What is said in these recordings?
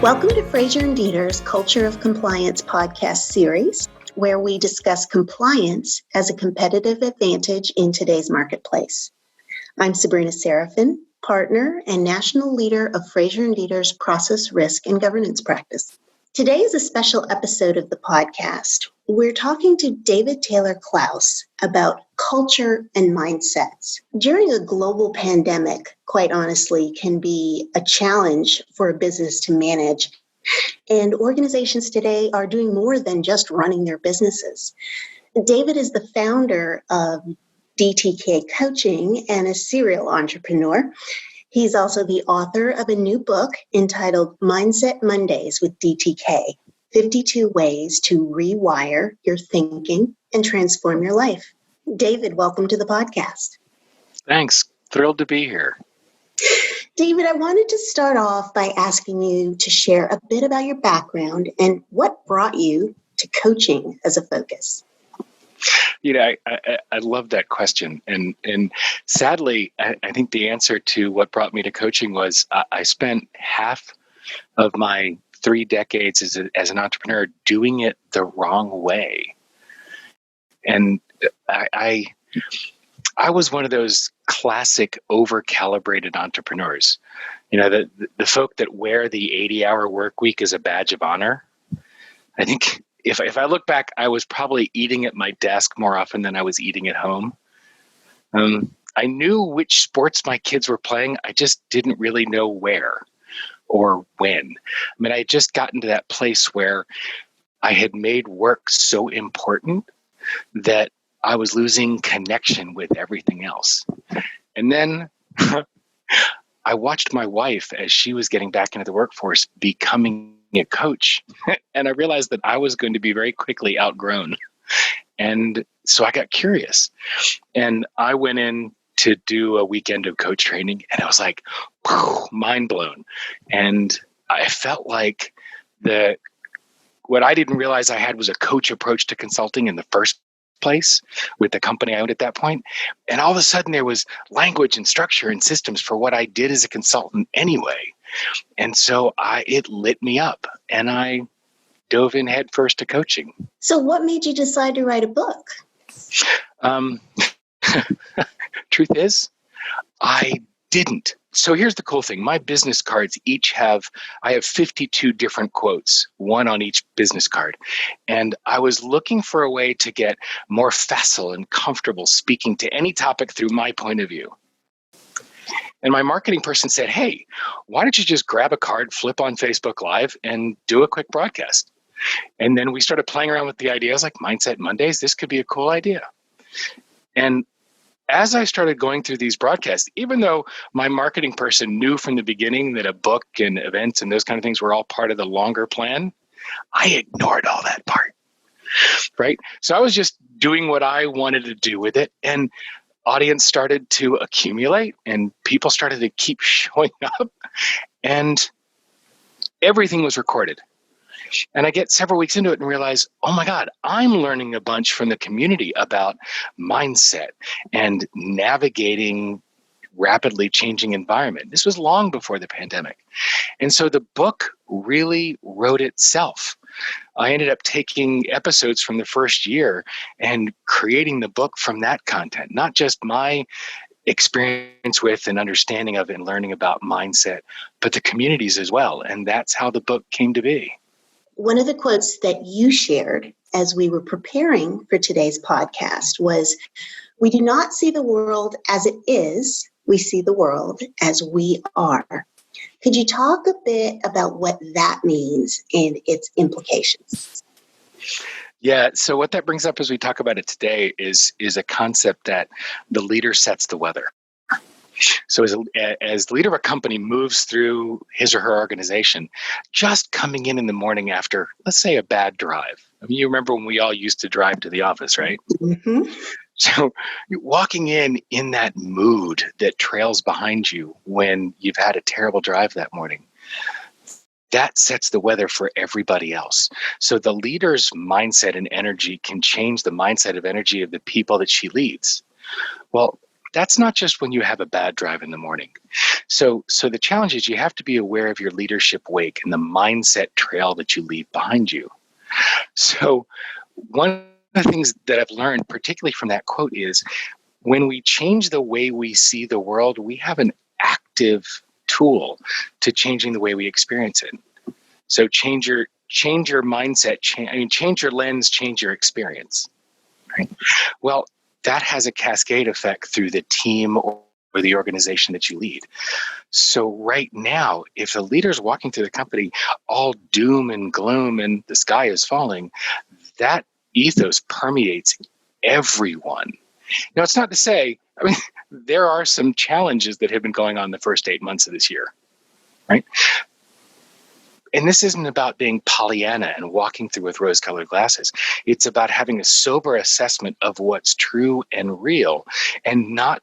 Welcome to Fraser and Dieter's Culture of Compliance podcast series, where we discuss compliance as a competitive advantage in today's marketplace. I'm Sabrina Serafin, partner and national leader of Fraser and Dieter's process, risk, and governance practice. Today is a special episode of the podcast. We're talking to David Taylor-Klaus about culture and mindsets. During a global pandemic, quite honestly, can be a challenge for a business to manage. And organizations today are doing more than just running their businesses. David is the founder of DTK Coaching and a serial entrepreneur. He's also the author of a new book entitled Mindset Mondays with DTK, 52 Ways to Rewire Your Thinking and Transform Your Life. David, welcome to the podcast. Thanks. Thrilled to be here. David, I wanted to start off by asking you to share a bit about your background and what brought you to coaching as a focus. You know, I love that question. And sadly, I think the answer to what brought me to coaching was I spent half of my 3 decades as an entrepreneur doing it the wrong way. And I was one of those classic over-calibrated entrepreneurs. You know, the folk that wear the 80-hour work week as a badge of honor. I think if I look back, I was probably eating at my desk more often than I was eating at home. I knew which sports my kids were playing. I just didn't really know where or when. I mean, I had just gotten to that place where I had made work so important that I was losing connection with everything else. And then I watched my wife as she was getting back into the workforce becoming a coach. And I realized that I was going to be very quickly outgrown. And so I got curious. And I went in to do a weekend of coach training, and I was like, mind blown. And I felt like what I didn't realize I had was a coach approach to consulting in the first place with the company I owned at that point. And all of a sudden there was language and structure and systems for what I did as a consultant anyway. And so it lit me up, and I dove in headfirst to coaching. So what made you decide to write a book? Truth is, I didn't. So here's the cool thing. My business cards I have 52 different quotes, one on each business card. And I was looking for a way to get more facile and comfortable speaking to any topic through my point of view. And my marketing person said, hey, why don't you just grab a card, flip on Facebook Live, and do a quick broadcast? And then we started playing around with the idea. I was like, Mindset Mondays, this could be a cool idea. And as I started going through these broadcasts, even though my marketing person knew from the beginning that a book and events and those kind of things were all part of the longer plan, I ignored all that part, right? So I was just doing what I wanted to do with it, and audience started to accumulate, and people started to keep showing up, and everything was recorded. And I get several weeks into it and realize, oh my God, I'm learning a bunch from the community about mindset and navigating rapidly changing environment. This was long before the pandemic. And so the book really wrote itself. I ended up taking episodes from the first year and creating the book from that content, not just my experience with and understanding of and learning about mindset, but the communities as well. And that's how the book came to be. One of the quotes that you shared as we were preparing for today's podcast was, we do not see the world as it is, we see the world as we are. Could you talk a bit about what that means and its implications? Yeah, so what that brings up as we talk about it today is a concept that the leader sets the weather. So as the leader of a company moves through his or her organization, just coming in the morning after, let's say, a bad drive. I mean, you remember when we all used to drive to the office, right? Mm-hmm. So you're walking in that mood that trails behind you when you've had a terrible drive that morning, that sets the weather for everybody else. So the leader's mindset and energy can change the mindset of energy of the people that she leads. Well, that's not just when you have a bad drive in the morning. So the challenge is you have to be aware of your leadership wake and the mindset trail that you leave behind you. So one of the things that I've learned, particularly from that quote, is when we change the way we see the world, we have an active tool to changing the way we experience it. So change your mindset, change your lens, change your experience. Right? Well, that has a cascade effect through the team or the organization that you lead. So right now, if the leader's walking through the company all doom and gloom and the sky is falling, that ethos permeates everyone. Now, it's not to say, there are some challenges that have been going on the first 8 months of this year, right? And this isn't about being Pollyanna and walking through with rose-colored glasses. It's about having a sober assessment of what's true and real and not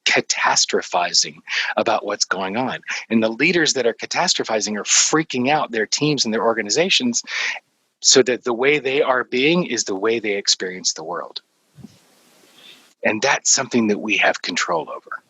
catastrophizing about what's going on. And the leaders that are catastrophizing are freaking out their teams and their organizations so that the way they are being is the way they experience the world. And that's something that we have control over.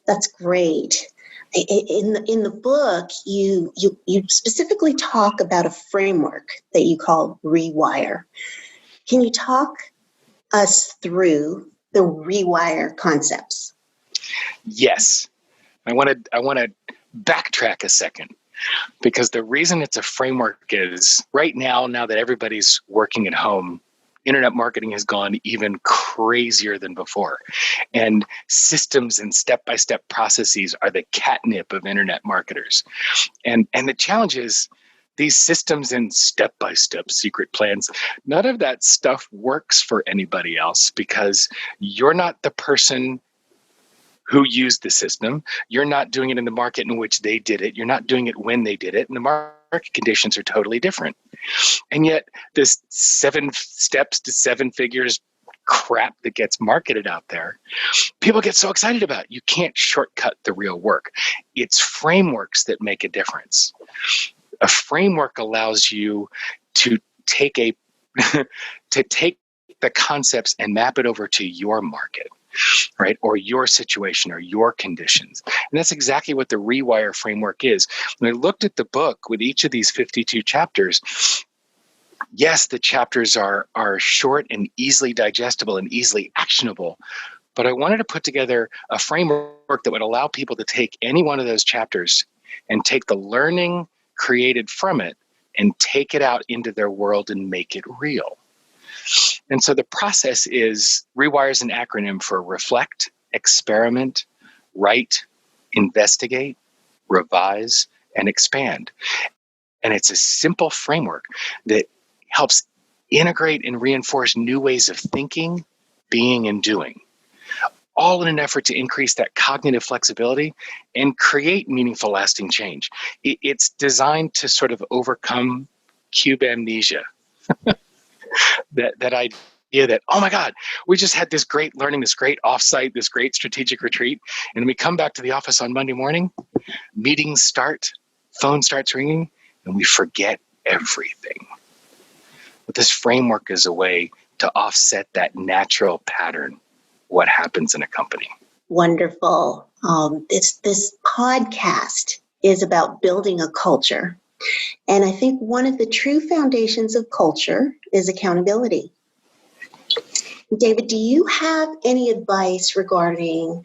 That's great. In the book, you specifically talk about a framework that you call Rewire. Can you talk us through the Rewire concepts? Yes. I want to backtrack a second, because the reason it's a framework is right now that everybody's working at home, internet marketing has gone even crazier than before. And systems and step-by-step processes are the catnip of internet marketers. And the challenge is these systems and step-by-step secret plans, none of that stuff works for anybody else because you're not the person who used the system. You're not doing it in the market in which they did it. You're not doing it when they did it. And the market conditions are totally different. And yet this 7 steps to 7 figures crap that gets marketed out there, people get so excited about. You can't shortcut the real work. It's frameworks that make a difference. A framework allows you to take to take the concepts and map it over to your market, right? Or your situation or your conditions. And that's exactly what the Rewire Framework is. When I looked at the book with each of these 52 chapters, yes, the chapters are short and easily digestible and easily actionable, but I wanted to put together a framework that would allow people to take any one of those chapters and take the learning created from it and take it out into their world and make it real. And so the process is, Rewire is an acronym for reflect, experiment, write, investigate, revise, and expand. And it's a simple framework that helps integrate and reinforce new ways of thinking, being, and doing, all in an effort to increase that cognitive flexibility and create meaningful, lasting change. It's designed to sort of overcome cube amnesia. that idea that, oh my God, we just had this great learning, this great offsite, this great strategic retreat, and we come back to the office on Monday morning, meetings start, phone starts ringing, and we forget everything. But this framework is a way to offset that natural pattern, what happens in a company. Wonderful. This podcast is about building a culture. And I think one of the true foundations of culture is accountability. David, do you have any advice regarding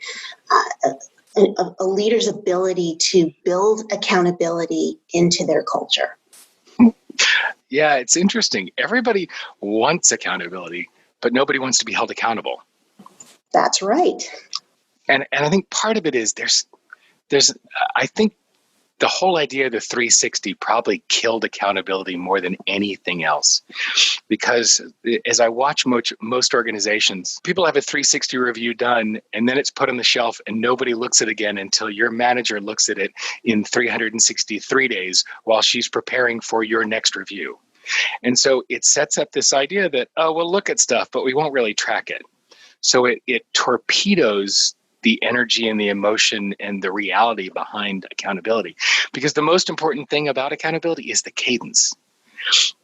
a leader's ability to build accountability into their culture? Yeah, it's interesting. Everybody wants accountability, but nobody wants to be held accountable. That's right. And I think part of it is I think the whole idea of the 360 probably killed accountability more than anything else. Because as I watch most organizations, people have a 360 review done, and then it's put on the shelf, and nobody looks at it again until your manager looks at it in 363 days while she's preparing for your next review. And so it sets up this idea that, oh, we'll look at stuff, but we won't really track it. So it torpedoes the energy and the emotion and the reality behind accountability. Because the most important thing about accountability is the cadence.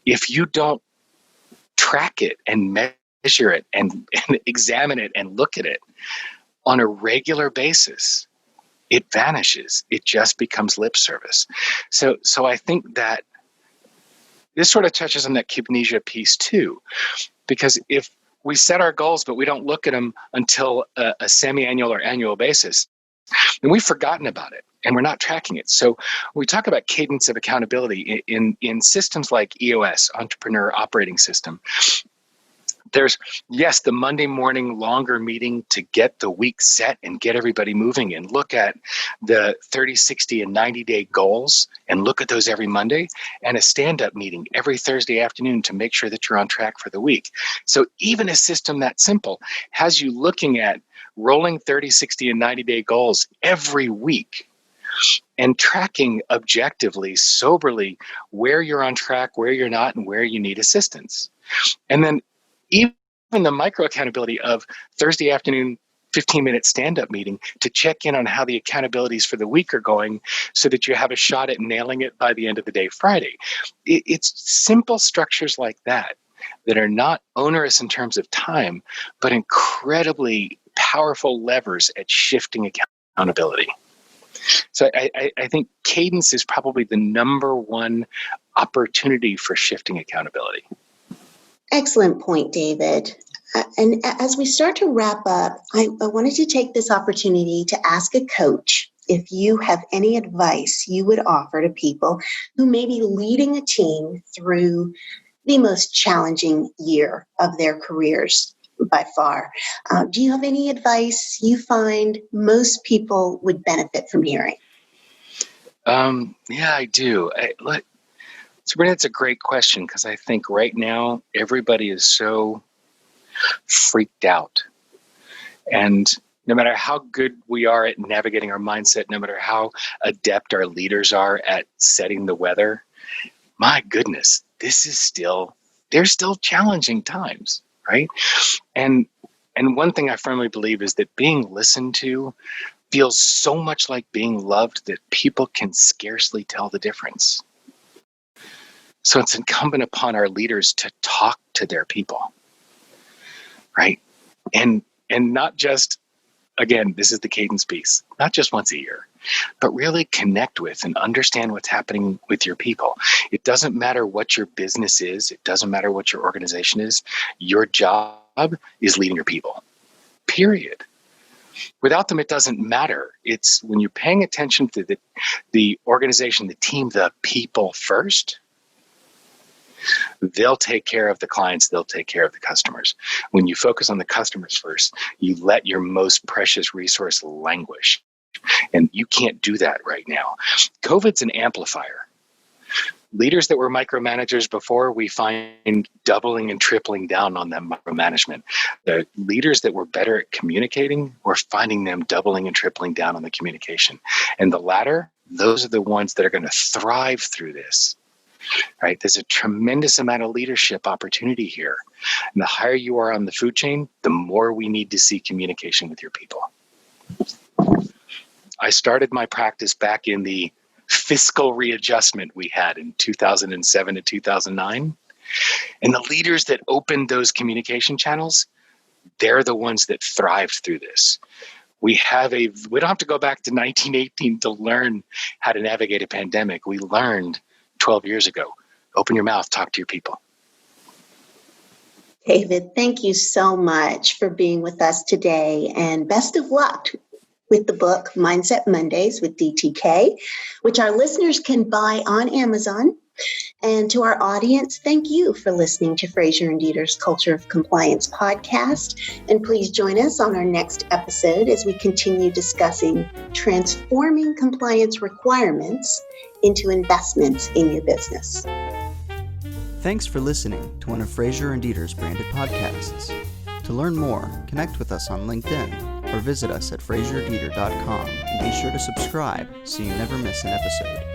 If you don't track it and measure measure it and examine it and look at it on a regular basis, it vanishes. It just becomes lip service. So I think that this sort of touches on that kinesia piece too, because if we set our goals, but we don't look at them until a semi-annual or annual basis, then we've forgotten about it and we're not tracking it. So we talk about cadence of accountability in systems like EOS, Entrepreneur Operating System. There's, yes, the Monday morning longer meeting to get the week set and get everybody moving and look at the 30, 60, and 90-day goals and look at those every Monday, and a stand-up meeting every Thursday afternoon to make sure that you're on track for the week. So even a system that simple has you looking at rolling 30, 60, and 90-day goals every week and tracking objectively, soberly, where you're on track, where you're not, and where you need assistance. And then even the micro accountability of Thursday afternoon, 15-minute stand-up meeting to check in on how the accountabilities for the week are going so that you have a shot at nailing it by the end of the day, Friday. It's simple structures like that that are not onerous in terms of time, but incredibly powerful levers at shifting accountability. So I think cadence is probably the number one opportunity for shifting accountability. Excellent point, David. And as we start to wrap up, I wanted to take this opportunity to ask a coach if you have any advice you would offer to people who may be leading a team through the most challenging year of their careers by far. Do you have any advice you find most people would benefit from hearing? Yeah, I do. Sabrina, it's a great question because I think right now everybody is so freaked out. And no matter how good we are at navigating our mindset, no matter how adept our leaders are at setting the weather, my goodness, they're still challenging times, right? And one thing I firmly believe is that being listened to feels so much like being loved that people can scarcely tell the difference. So it's incumbent upon our leaders to talk to their people, right? And not just, again, this is the cadence piece, not just once a year, but really connect with and understand what's happening with your people. It doesn't matter what your business is. It doesn't matter what your organization is. Your job is leading your people, period. Without them, it doesn't matter. It's when you're paying attention to the organization, the team, the people first, they'll take care of the clients, they'll take care of the customers. When you focus on the customers first, you let your most precious resource languish. And you can't do that right now. COVID's an amplifier. Leaders that were micromanagers before, we find doubling and tripling down on that micromanagement. The leaders that were better at communicating, we're finding them doubling and tripling down on the communication. And the latter, those are the ones that are going to thrive through this. Right? There's a tremendous amount of leadership opportunity here. And the higher you are on the food chain, the more we need to see communication with your people. I started my practice back in the fiscal readjustment we had in 2007 to 2009. And the leaders that opened those communication channels, they're the ones that thrived through this. We don't have to go back to 1918 to learn how to navigate a pandemic. We learned 12 years ago. Open your mouth, talk to your people. David, thank you so much for being with us today, and best of luck with the book Mindset Mondays with DTK, which our listeners can buy on Amazon. And to our audience, thank you for listening to Fraser and Dieter's Culture of Compliance podcast. And please join us on our next episode as we continue discussing transforming compliance requirements into investments in your business. Thanks for listening to one of Fraser and Dieter's branded podcasts. To learn more, connect with us on LinkedIn or visit us at FraserDieter.com and be sure to subscribe so you never miss an episode.